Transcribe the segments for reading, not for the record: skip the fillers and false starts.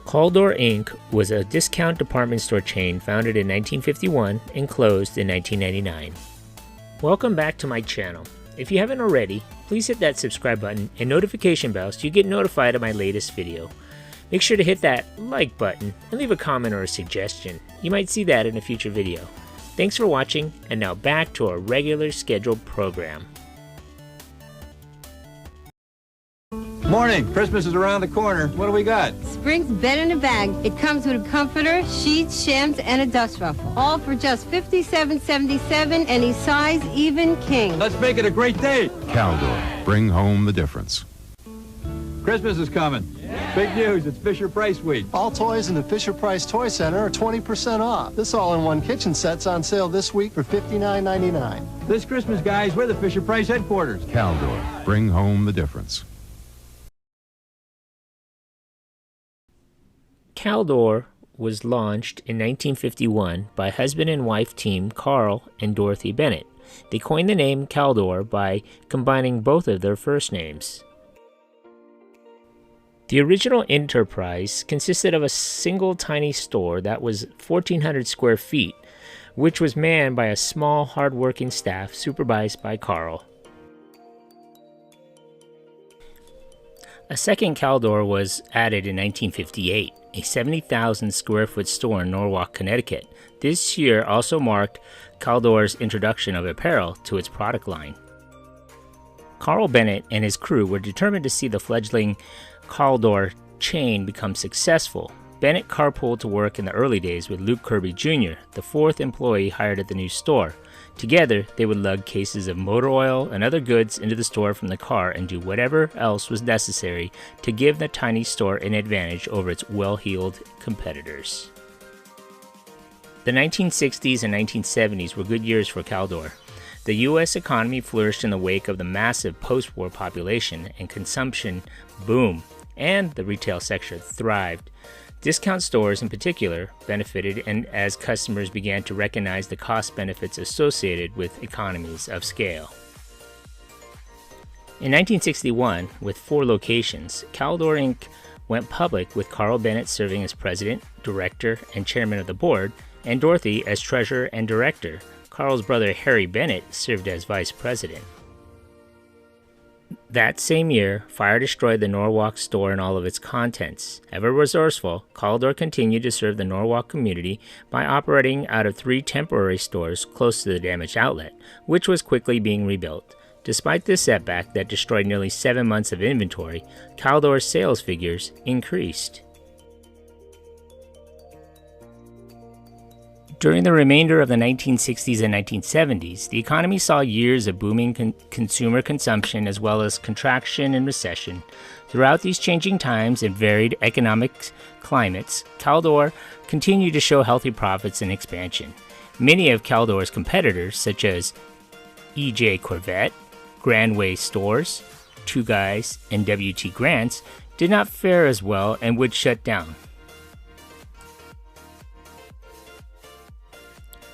Caldor Inc. was a discount department store chain founded in 1951 and closed in 1999. Welcome back to my channel. If you haven't already, please hit that subscribe button and notification bell so you get notified of my latest video. Make sure to hit that like button and leave a comment or a suggestion. You might see that in a future video. Thanks for watching, and now back to our regular scheduled program. Morning! Christmas is around the corner. What do we got? Spring's bed in a bag. It comes with a comforter, sheets, shams, and a dust ruffle. All for just $57.77, any size, even king. Let's make it a great day. Caldor, bring home the difference. Christmas is coming. Yeah. Big news, it's Fisher-Price week. All toys in the Fisher-Price Toy Center are 20% off. This all-in-one kitchen set's on sale this week for $59.99. This Christmas, guys, we're the Fisher-Price headquarters. Caldor, bring home the difference. Caldor was launched in 1951 by husband and wife team Carl and Dorothy Bennett. They coined the name Caldor by combining both of their first names. The original enterprise consisted of a single tiny store that was 1,400 square feet, which was manned by a small, hard-working staff supervised by Carl. A second Caldor was added in 1958, a 70,000 square foot store in Norwalk, Connecticut. This year also marked Caldor's introduction of apparel to its product line. Carl Bennett and his crew were determined to see the fledgling Caldor chain become successful. Bennett carpooled to work in the early days with Luke Kirby Jr., the fourth employee hired at the new store. Together, they would lug cases of motor oil and other goods into the store from the car and do whatever else was necessary to give the tiny store an advantage over its well-heeled competitors. The 1960s and 1970s were good years for Caldor. The U.S. economy flourished in the wake of the massive post-war population and consumption boom, and the retail sector thrived. Discount stores in particular benefited, and as customers began to recognize the cost benefits associated with economies of scale. In 1961, with 4 locations, Caldor Inc. went public with Carl Bennett serving as president, director, and chairman of the board, and Dorothy as treasurer and director. Carl's brother Harry Bennett served as vice president. That same year, fire destroyed the Norwalk store and all of its contents. Ever resourceful, Caldor continued to serve the Norwalk community by operating out of 3 temporary stores close to the damaged outlet, which was quickly being rebuilt. Despite this setback that destroyed nearly 7 months of inventory, Caldor's sales figures increased. During the remainder of the 1960s and 1970s, the economy saw years of booming consumer consumption as well as contraction and recession. Throughout these changing times and varied economic climates, Caldor continued to show healthy profits and expansion. Many of Caldor's competitors, such as E.J. Corvette, Grandway Stores, Two Guys, and W.T. Grant's, did not fare as well and would shut down.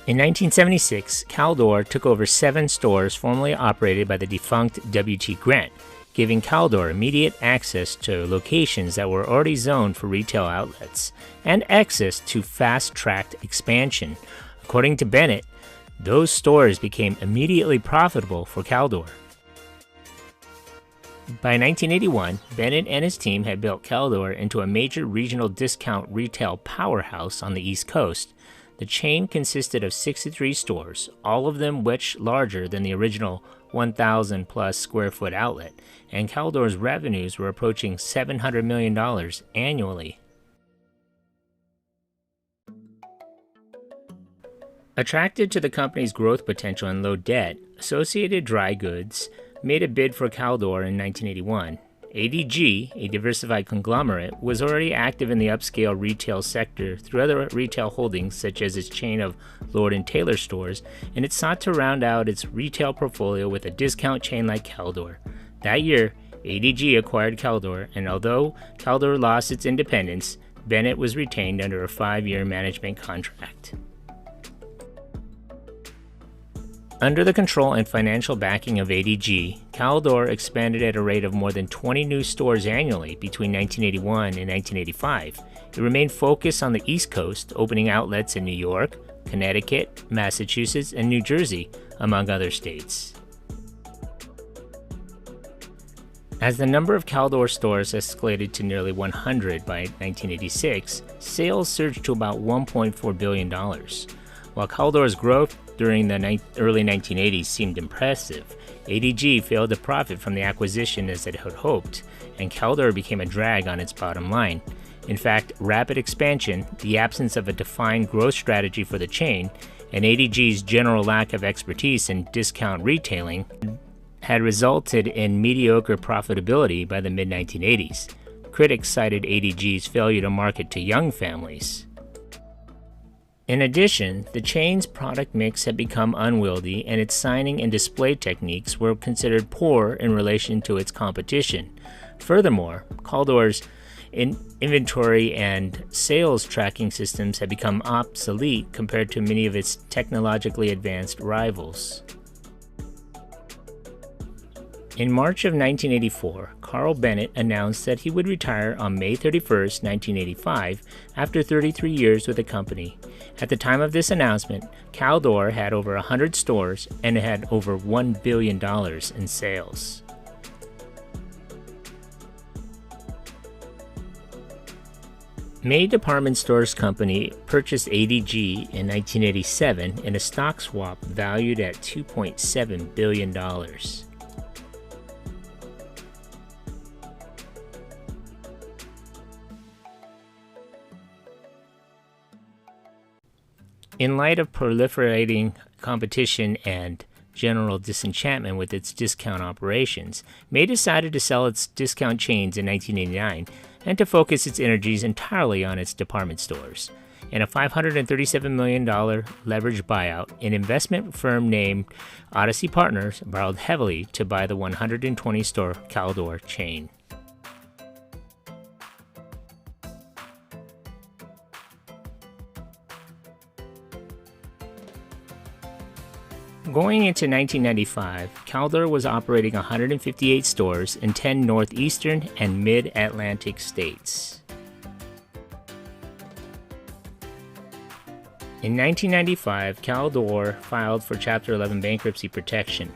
In 1976, Caldor took over 7 stores formerly operated by the defunct W.T. Grant, giving Caldor immediate access to locations that were already zoned for retail outlets, and access to fast-tracked expansion. According to Bennett, those stores became immediately profitable for Caldor. By 1981, Bennett and his team had built Caldor into a major regional discount retail powerhouse on the East Coast. The chain consisted of 63 stores, all of them which larger than the original 1,000 plus square foot outlet, and Caldor's revenues were approaching $700 million annually. Attracted to the company's growth potential and low debt, Associated Dry Goods made a bid for Caldor in 1981. ADG, a diversified conglomerate, was already active in the upscale retail sector through other retail holdings such as its chain of Lord & Taylor stores, and it sought to round out its retail portfolio with a discount chain like Caldor. That year, ADG acquired Caldor, and although Caldor lost its independence, Bennett was retained under a 5-year management contract. Under the control and financial backing of ADG, Caldor expanded at a rate of more than 20 new stores annually between 1981 and 1985. It remained focused on the East Coast, opening outlets in New York, Connecticut, Massachusetts, and New Jersey, among other states. As the number of Caldor stores escalated to nearly 100 by 1986, sales surged to about $1.4 billion. While Caldor's growth during the early 1980s seemed impressive, ADG failed to profit from the acquisition as it had hoped, and Caldor became a drag on its bottom line. In fact, rapid expansion, the absence of a defined growth strategy for the chain, and ADG's general lack of expertise in discount retailing had resulted in mediocre profitability by the mid-1980s. Critics cited ADG's failure to market to young families. In addition, the chain's product mix had become unwieldy and its signing and display techniques were considered poor in relation to its competition. Furthermore, Caldor's inventory and sales tracking systems had become obsolete compared to many of its technologically advanced rivals. In March of 1984, Carl Bennett announced that he would retire on May 31, 1985, after 33 years with the company. At the time of this announcement, Caldor had over 100 stores and had over $1 billion in sales. May Department Stores Company purchased ADG in 1987 in a stock swap valued at $2.7 billion. In light of proliferating competition and general disenchantment with its discount operations, May decided to sell its discount chains in 1989 and to focus its energies entirely on its department stores. In a $537 million leveraged buyout, an investment firm named Odyssey Partners borrowed heavily to buy the 120-store Caldor chain. Going into 1995, Caldor was operating 158 stores in 10 northeastern and mid-Atlantic states. In 1995, Caldor filed for Chapter 11 bankruptcy protection.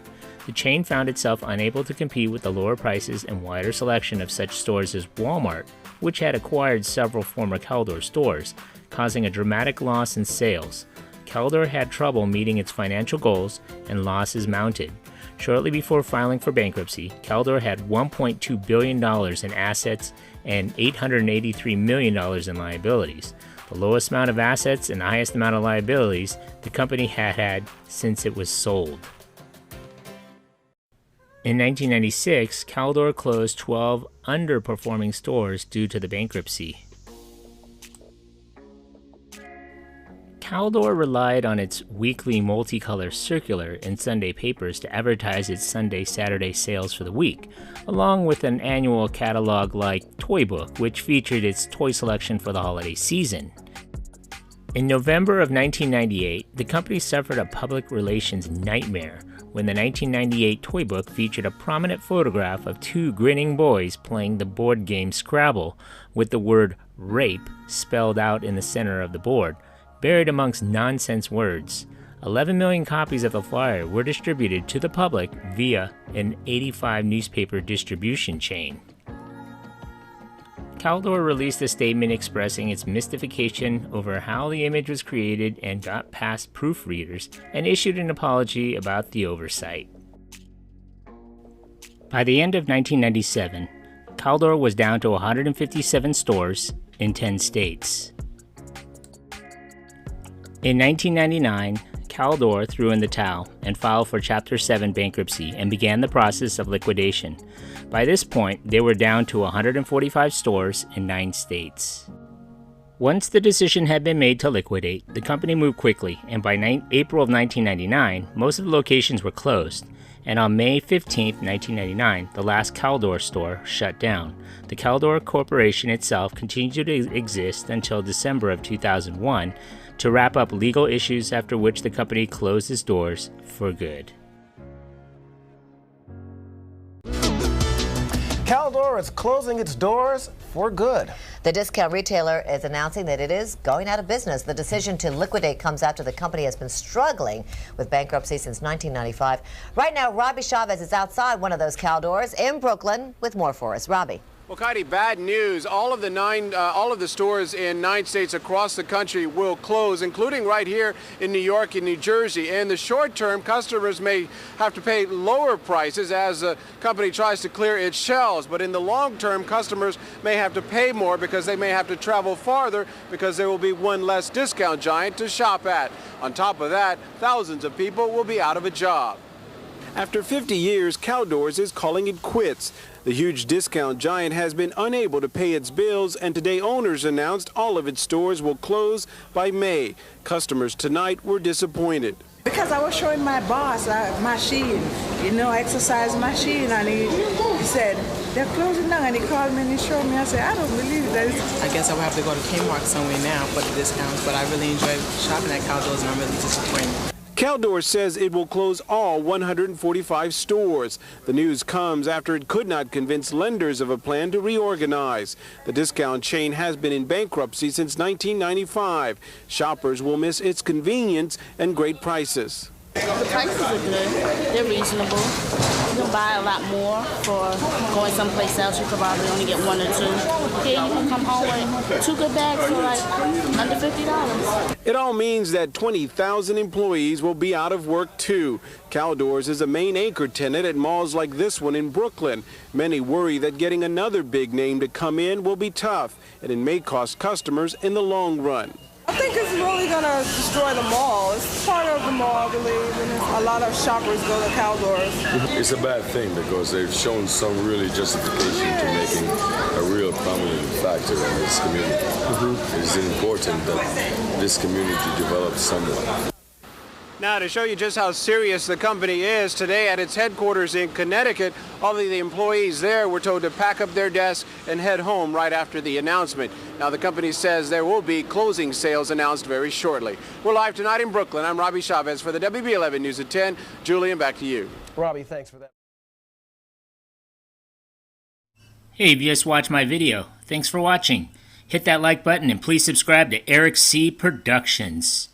The chain found itself unable to compete with the lower prices and wider selection of such stores as Walmart, which had acquired several former Caldor stores, causing a dramatic loss in sales. Caldor had trouble meeting its financial goals and losses mounted. Shortly before filing for bankruptcy, Caldor had $1.2 billion in assets and $883 million in liabilities, the lowest amount of assets and the highest amount of liabilities the company had had since it was sold. In 1996, Caldor closed 12 underperforming stores due to the bankruptcy. Caldor relied on its weekly multicolor circular in Sunday papers to advertise its Sunday-Saturday sales for the week, along with an annual catalog-like toy book which featured its toy selection for the holiday season. In November of 1998, the company suffered a public relations nightmare when the 1998 toy book featured a prominent photograph of two grinning boys playing the board game Scrabble with the word rape spelled out in the center of the board, buried amongst nonsense words. 11 million copies of the flyer were distributed to the public via an 85 newspaper distribution chain. Caldor released a statement expressing its mystification over how the image was created and got past proofreaders, and issued an apology about the oversight. By the end of 1997, Caldor was down to 157 stores in 10 states. In 1999, Caldor threw in the towel and filed for Chapter 7 bankruptcy and began the process of liquidation. By this point, they were down to 145 stores in 9 states. Once the decision had been made to liquidate, the company moved quickly, and by April of 1999, most of the locations were closed. And on May 15, 1999, the last Caldor store shut down. The Caldor Corporation itself continued to exist until December of 2001, to wrap up legal issues, after which the company closed its doors for good. Caldor is closing its doors for good. The discount retailer is announcing that it is going out of business. The decision to liquidate comes after the company has been struggling with bankruptcy since 1995. Right now, Robbie Chavez is outside one of those Caldors in Brooklyn with more for us. Robbie. Well, Kaidi, bad news. All of the stores in 9 states across the country will close, including right here in New York and New Jersey. In the short term, customers may have to pay lower prices as the company tries to clear its shelves. But in the long term, customers may have to pay more because they may have to travel farther because there will be one less discount giant to shop at. On top of that, thousands of people will be out of a job. After 50 years, Caldor is calling it quits. The huge discount giant has been unable to pay its bills, and today owners announced all of its stores will close by May. Customers tonight were disappointed. Because I was showing my boss my machine, exercise machine, and he said, they're closing down, and he called me and he showed me. I said, I don't believe that. I guess I will have to go to Kmart somewhere now for the discounts, but I really enjoy shopping at Caldor's, and I'm really disappointed. Caldor says it will close all 145 stores. The news comes after it could not convince lenders of a plan to reorganize. The discount chain has been in bankruptcy since 1995. Shoppers will miss its convenience and great prices. The prices are good. They're reasonable. You can buy a lot more for going someplace else. You could probably only get 1 or 2. Here you can come home with 2 good bags for like under $50. It all means that 20,000 employees will be out of work too. Caldor is a main anchor tenant at malls like this one in Brooklyn. Many worry that getting another big name to come in will be tough, and it may cost customers in the long run. I think it's really going to destroy the mall. It's part of the mall, I believe, and a lot of shoppers go to Caldor. It's a bad thing because they've shown some really justification to making a real prominent factor in this community. It's important that this community develops somewhat. Now, to show you just how serious the company is, today at its headquarters in Connecticut, all of the employees there were told to pack up their desks and head home right after the announcement. Now, the company says there will be closing sales announced very shortly. We're live tonight in Brooklyn. I'm Robbie Chavez for the WB11 News at 10. Julian, back to you. Robbie, thanks for that. Hey, if you just watched my video, thanks for watching. Hit that like button and please subscribe to Eric C. Productions.